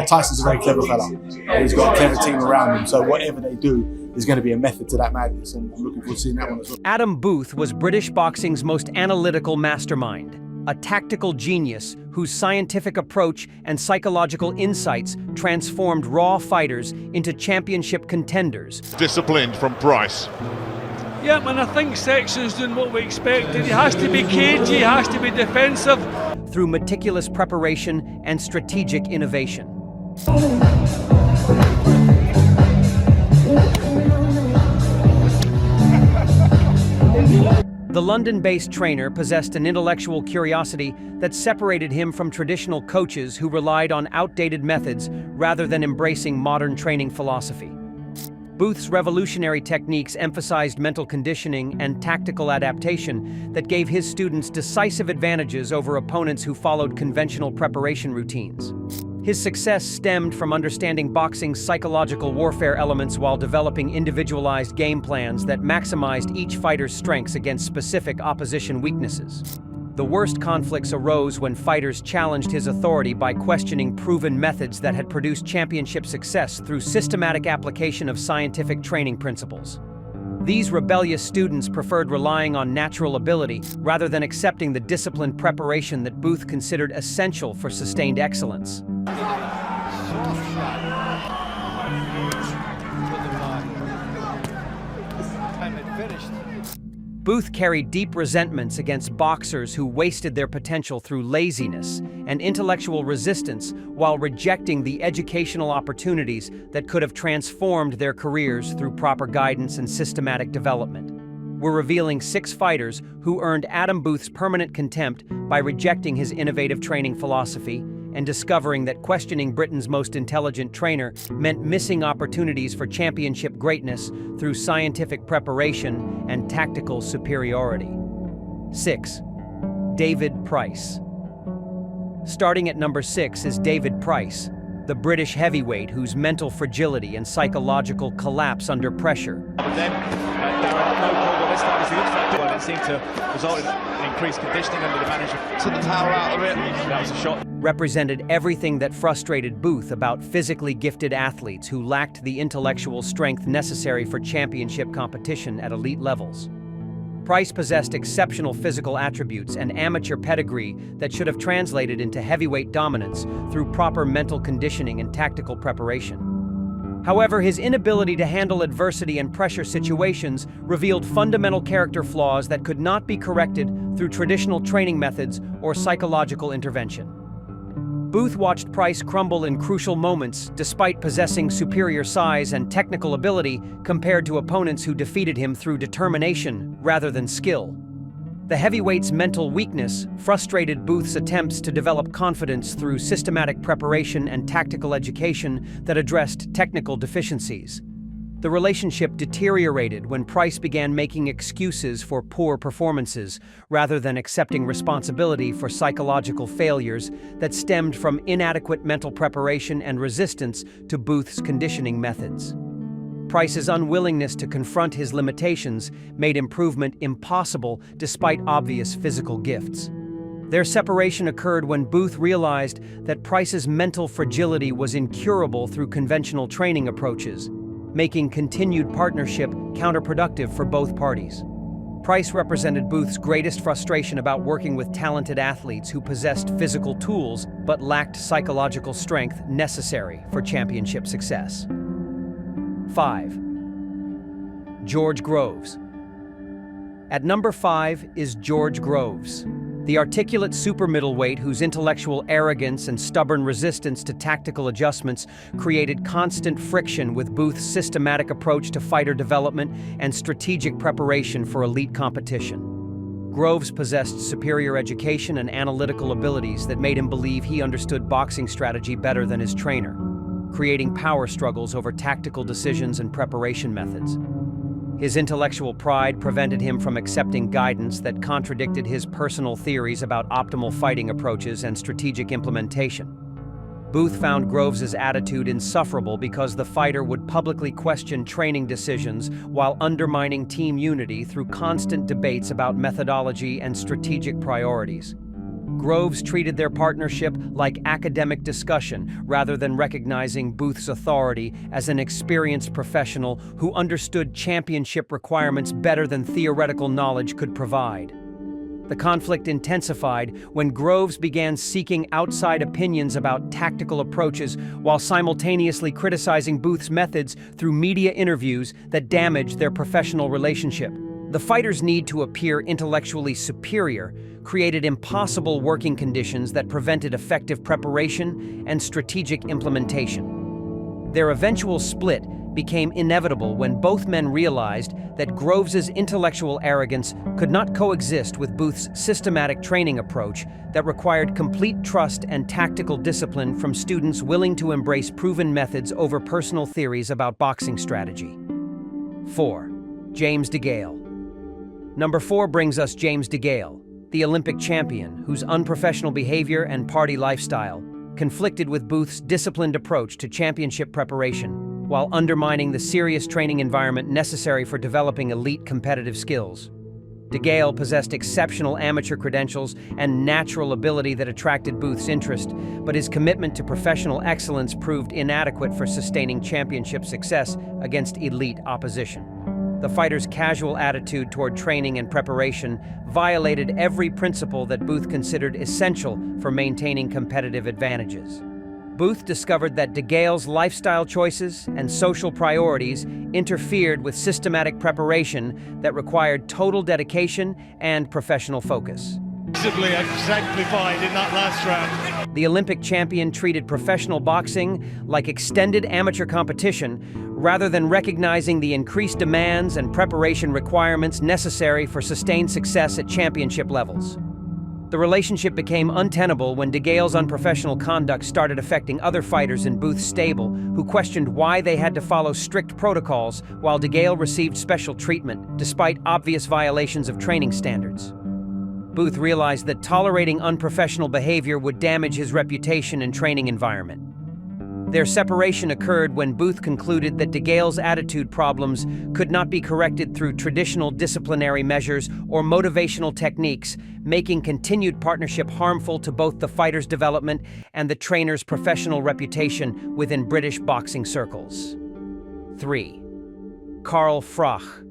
Tyson's a very clever fella. He's got a clever team around him, so whatever they do, there's going to be a method to that madness, and I'm looking forward to seeing that one as well. Adam Booth was British boxing's most analytical mastermind, a tactical genius whose scientific approach and psychological insights transformed raw fighters into championship contenders. Disciplined from Price. Yeah, and I think Sexton's doing what we expected. He has to be cagey, he has to be defensive. Through meticulous preparation and strategic innovation. The London-based trainer possessed an intellectual curiosity that separated him from traditional coaches who relied on outdated methods rather than embracing modern training philosophy. Booth's revolutionary techniques emphasized mental conditioning and tactical adaptation that gave his students decisive advantages over opponents who followed conventional preparation routines. His success stemmed from understanding boxing's psychological warfare elements while developing individualized game plans that maximized each fighter's strengths against specific opposition weaknesses. The worst conflicts arose when fighters challenged his authority by questioning proven methods that had produced championship success through systematic application of scientific training principles. These rebellious students preferred relying on natural ability rather than accepting the disciplined preparation that Booth considered essential for sustained excellence. Booth carried deep resentments against boxers who wasted their potential through laziness and intellectual resistance while rejecting the educational opportunities that could have transformed their careers through proper guidance and systematic development. We're revealing 6 fighters who earned Adam Booth's permanent contempt by rejecting his innovative training philosophy and discovering that questioning Britain's most intelligent trainer meant missing opportunities for championship greatness through scientific preparation and tactical superiority. 6. David Price. Starting at number 6 is David Price, the British heavyweight whose mental fragility and psychological collapse under pressure it seemed to result in increased conditioning under the management. Took the power out of it. That was a shot. Represented everything that frustrated Booth about physically gifted athletes who lacked the intellectual strength necessary for championship competition at elite levels. Price possessed exceptional physical attributes and amateur pedigree that should have translated into heavyweight dominance through proper mental conditioning and tactical preparation. However, his inability to handle adversity and pressure situations revealed fundamental character flaws that could not be corrected through traditional training methods or psychological intervention. Booth watched Price crumble in crucial moments despite possessing superior size and technical ability compared to opponents who defeated him through determination rather than skill. The heavyweight's mental weakness frustrated Booth's attempts to develop confidence through systematic preparation and tactical education that addressed technical deficiencies. The relationship deteriorated when Price began making excuses for poor performances rather than accepting responsibility for psychological failures that stemmed from inadequate mental preparation and resistance to Booth's conditioning methods. Price's unwillingness to confront his limitations made improvement impossible despite obvious physical gifts. Their separation occurred when Booth realized that Price's mental fragility was incurable through conventional training approaches, making continued partnership counterproductive for both parties. Price represented Booth's greatest frustration about working with talented athletes who possessed physical tools but lacked psychological strength necessary for championship success. 5. George Groves. At number 5 is George Groves, the articulate super middleweight whose intellectual arrogance and stubborn resistance to tactical adjustments created constant friction with Booth's systematic approach to fighter development and strategic preparation for elite competition. Groves possessed superior education and analytical abilities that made him believe he understood boxing strategy better than his trainer, creating power struggles over tactical decisions and preparation methods. His intellectual pride prevented him from accepting guidance that contradicted his personal theories about optimal fighting approaches and strategic implementation. Booth found Groves's attitude insufferable because the fighter would publicly question training decisions while undermining team unity through constant debates about methodology and strategic priorities. Groves treated their partnership like academic discussion rather than recognizing Booth's authority as an experienced professional who understood championship requirements better than theoretical knowledge could provide. The conflict intensified when Groves began seeking outside opinions about tactical approaches while simultaneously criticizing Booth's methods through media interviews that damaged their professional relationship. The fighters' need to appear intellectually superior created impossible working conditions that prevented effective preparation and strategic implementation. Their eventual split became inevitable when both men realized that Groves's intellectual arrogance could not coexist with Booth's systematic training approach that required complete trust and tactical discipline from students willing to embrace proven methods over personal theories about boxing strategy. 4. James DeGale. Number 4 brings us James DeGale, the Olympic champion whose unprofessional behavior and party lifestyle conflicted with Booth's disciplined approach to championship preparation, while undermining the serious training environment necessary for developing elite competitive skills. DeGale possessed exceptional amateur credentials and natural ability that attracted Booth's interest, but his commitment to professional excellence proved inadequate for sustaining championship success against elite opposition. The fighter's casual attitude toward training and preparation violated every principle that Booth considered essential for maintaining competitive advantages. Booth discovered that DeGale's lifestyle choices and social priorities interfered with systematic preparation that required total dedication and professional focus. Visibly exemplified in that last round. The Olympic champion treated professional boxing like extended amateur competition rather than recognizing the increased demands and preparation requirements necessary for sustained success at championship levels. The relationship became untenable when DeGale's unprofessional conduct started affecting other fighters in Booth's stable, who questioned why they had to follow strict protocols while DeGale received special treatment, despite obvious violations of training standards. Booth realized that tolerating unprofessional behavior would damage his reputation and training environment. Their separation occurred when Booth concluded that DeGale's attitude problems could not be corrected through traditional disciplinary measures or motivational techniques, making continued partnership harmful to both the fighter's development and the trainer's professional reputation within British boxing circles. 3. Carl Froch.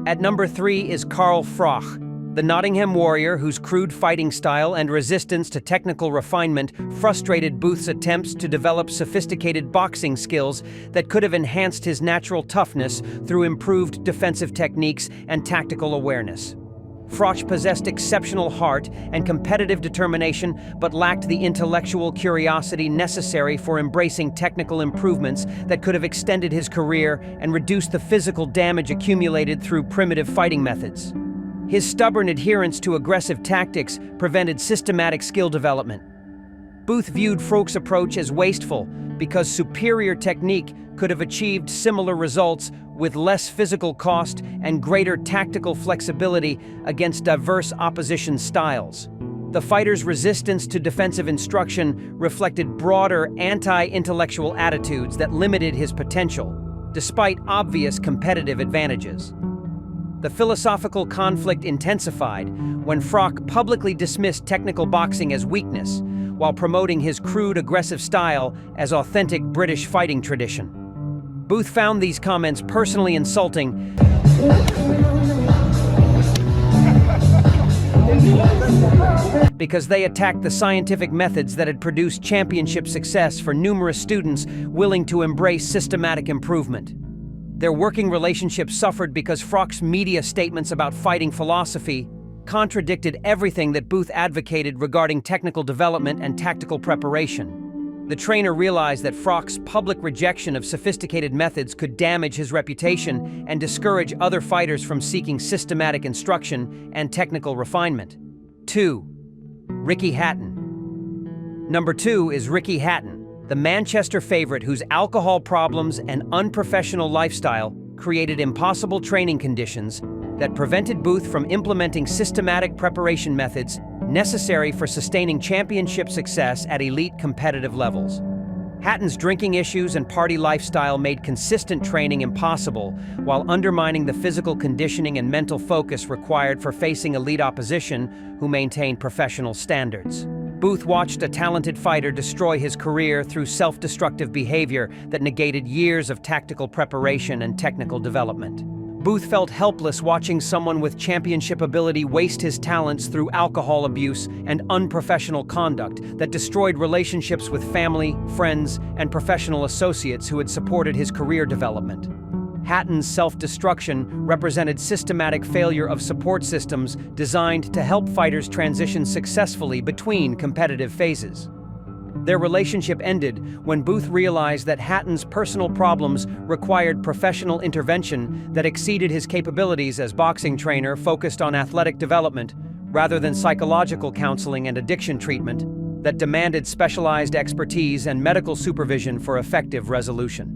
At number 3 is Carl Froch, the Nottingham warrior whose crude fighting style and resistance to technical refinement frustrated Booth's attempts to develop sophisticated boxing skills that could have enhanced his natural toughness through improved defensive techniques and tactical awareness. Froch possessed exceptional heart and competitive determination, but lacked the intellectual curiosity necessary for embracing technical improvements that could have extended his career and reduced the physical damage accumulated through primitive fighting methods. His stubborn adherence to aggressive tactics prevented systematic skill development. Booth viewed Froch's approach as wasteful because superior technique could have achieved similar results with less physical cost and greater tactical flexibility against diverse opposition styles. The fighter's resistance to defensive instruction reflected broader anti-intellectual attitudes that limited his potential, despite obvious competitive advantages. The philosophical conflict intensified when Froch publicly dismissed technical boxing as weakness, while promoting his crude, aggressive style as authentic British fighting tradition. Booth found these comments personally insulting because they attacked the scientific methods that had produced championship success for numerous students willing to embrace systematic improvement. Their working relationship suffered because Froch's media statements about fighting philosophy contradicted everything that Booth advocated regarding technical development and tactical preparation. The trainer realized that Froch's public rejection of sophisticated methods could damage his reputation and discourage other fighters from seeking systematic instruction and technical refinement. 2. Ricky Hatton. Number 2 is Ricky Hatton, the Manchester favorite whose alcohol problems and unprofessional lifestyle created impossible training conditions that prevented Booth from implementing systematic preparation methods necessary for sustaining championship success at elite competitive levels. Hatton's drinking issues and party lifestyle made consistent training impossible, while undermining the physical conditioning and mental focus required for facing elite opposition who maintained professional standards. Booth watched a talented fighter destroy his career through self-destructive behavior that negated years of tactical preparation and technical development. Booth felt helpless watching someone with championship ability waste his talents through alcohol abuse and unprofessional conduct that destroyed relationships with family, friends, and professional associates who had supported his career development. Hatton's self-destruction represented systematic failure of support systems designed to help fighters transition successfully between competitive phases. Their relationship ended when Booth realized that Hatton's personal problems required professional intervention that exceeded his capabilities as boxing trainer focused on athletic development rather than psychological counseling and addiction treatment that demanded specialized expertise and medical supervision for effective resolution.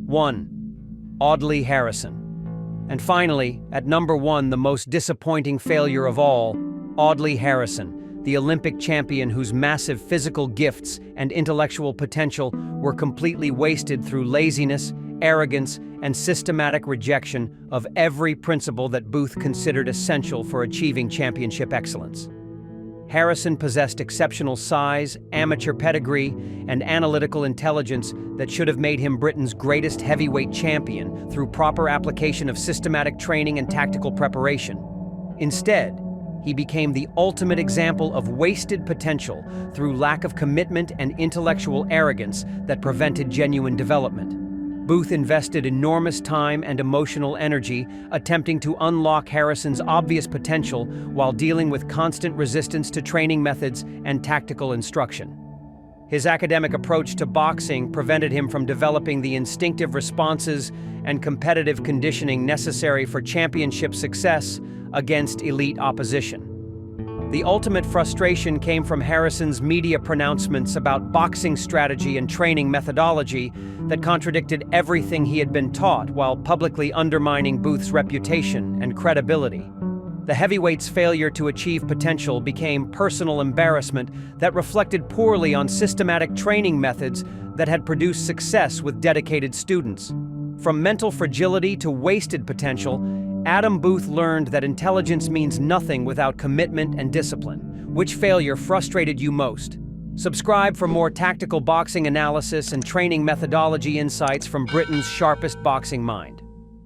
1. Audley Harrison. And finally, at number 1, the most disappointing failure of all, Audley Harrison, the Olympic champion whose massive physical gifts and intellectual potential were completely wasted through laziness, arrogance, and systematic rejection of every principle that Booth considered essential for achieving championship excellence. Harrison possessed exceptional size, amateur pedigree, and analytical intelligence that should have made him Britain's greatest heavyweight champion through proper application of systematic training and tactical preparation. Instead, he became the ultimate example of wasted potential through lack of commitment and intellectual arrogance that prevented genuine development. Booth invested enormous time and emotional energy attempting to unlock Harrison's obvious potential while dealing with constant resistance to training methods and tactical instruction. His academic approach to boxing prevented him from developing the instinctive responses and competitive conditioning necessary for championship success against elite opposition. The ultimate frustration came from Harrison's media pronouncements about boxing strategy and training methodology that contradicted everything he had been taught while publicly undermining Booth's reputation and credibility. The heavyweight's failure to achieve potential became personal embarrassment that reflected poorly on systematic training methods that had produced success with dedicated students. From mental fragility to wasted potential, Adam Booth learned that intelligence means nothing without commitment and discipline. Which failure frustrated you most? Subscribe for more tactical boxing analysis and training methodology insights from Britain's sharpest boxing mind.